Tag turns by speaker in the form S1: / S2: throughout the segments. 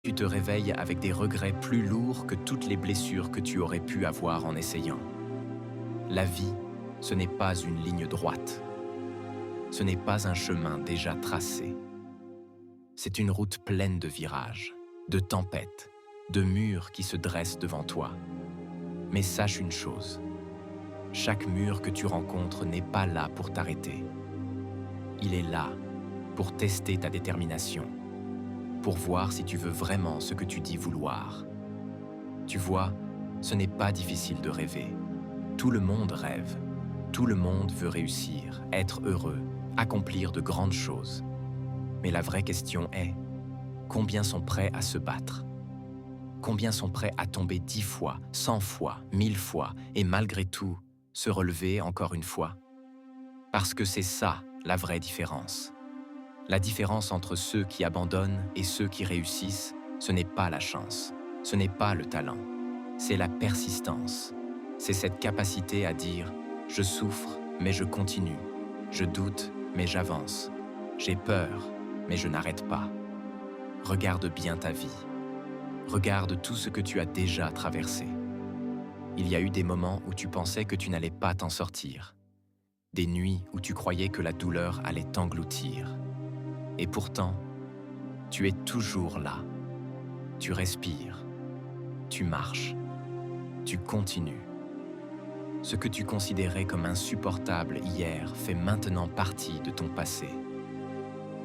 S1: Tu te réveilles avec des regrets plus lourds que toutes les blessures que tu aurais pu avoir en essayant. La vie, ce n'est pas une ligne droite. Ce n'est pas un chemin déjà tracé. C'est une route pleine de virages, de tempêtes, de murs qui se dressent devant toi. Mais sache une chose, chaque mur que tu rencontres n'est pas là pour t'arrêter. Il est là pour tester ta détermination, pour voir si tu veux vraiment ce que tu dis vouloir. Tu vois, ce n'est pas difficile de rêver. Tout le monde rêve. Tout le monde veut réussir, être heureux, accomplir de grandes choses. Mais la vraie question est, combien sont prêts à se battre? Combien sont prêts à tomber 10 fois, 100 fois, 1000 fois, et malgré tout, se relever encore une fois? Parce que c'est ça, la vraie différence. La différence entre ceux qui abandonnent et ceux qui réussissent, ce n'est pas la chance, ce n'est pas le talent, c'est la persistance. C'est cette capacité à dire « je souffre, mais je continue. Je doute, mais j'avance. J'ai peur, mais je n'arrête pas. » Regarde bien ta vie. Regarde tout ce que tu as déjà traversé. Il y a eu des moments où tu pensais que tu n'allais pas t'en sortir. Des nuits où tu croyais que la douleur allait t'engloutir. Et pourtant, tu es toujours là. Tu respires. Tu marches. Tu continues. Ce que tu considérais comme insupportable hier fait maintenant partie de ton passé.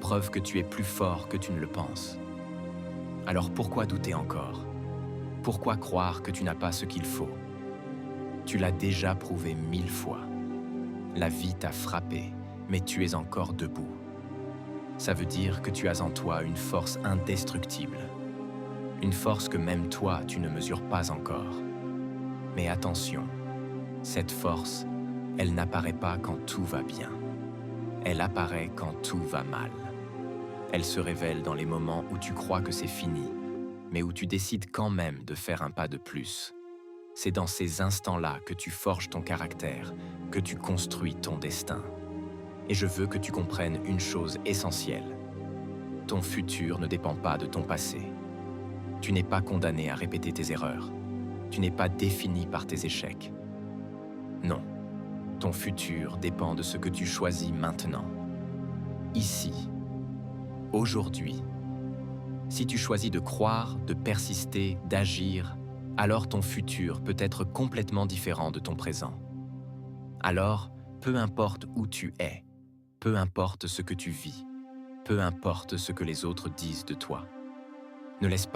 S1: Preuve que tu es plus fort que tu ne le penses. Alors pourquoi douter encore? Pourquoi croire que tu n'as pas ce qu'il faut? Tu l'as déjà prouvé 1000 fois. La vie t'a frappé, mais tu es encore debout. Ça veut dire que tu as en toi une force indestructible. Une force que même toi, tu ne mesures pas encore. Mais attention, cette force, elle n'apparaît pas quand tout va bien. Elle apparaît quand tout va mal. Elle se révèle dans les moments où tu crois que c'est fini, mais où tu décides quand même de faire un pas de plus. C'est dans ces instants-là que tu forges ton caractère, que tu construis ton destin. Et je veux que tu comprennes une chose essentielle. Ton futur ne dépend pas de ton passé. Tu n'es pas condamné à répéter tes erreurs. Tu n'es pas défini par tes échecs. Non, ton futur dépend de ce que tu choisis maintenant. Ici, aujourd'hui. Si tu choisis de croire, de persister, d'agir, alors ton futur peut être complètement différent de ton présent. Alors, peu importe où tu es, peu importe ce que tu vis, peu importe ce que les autres disent de toi, ne laisse pas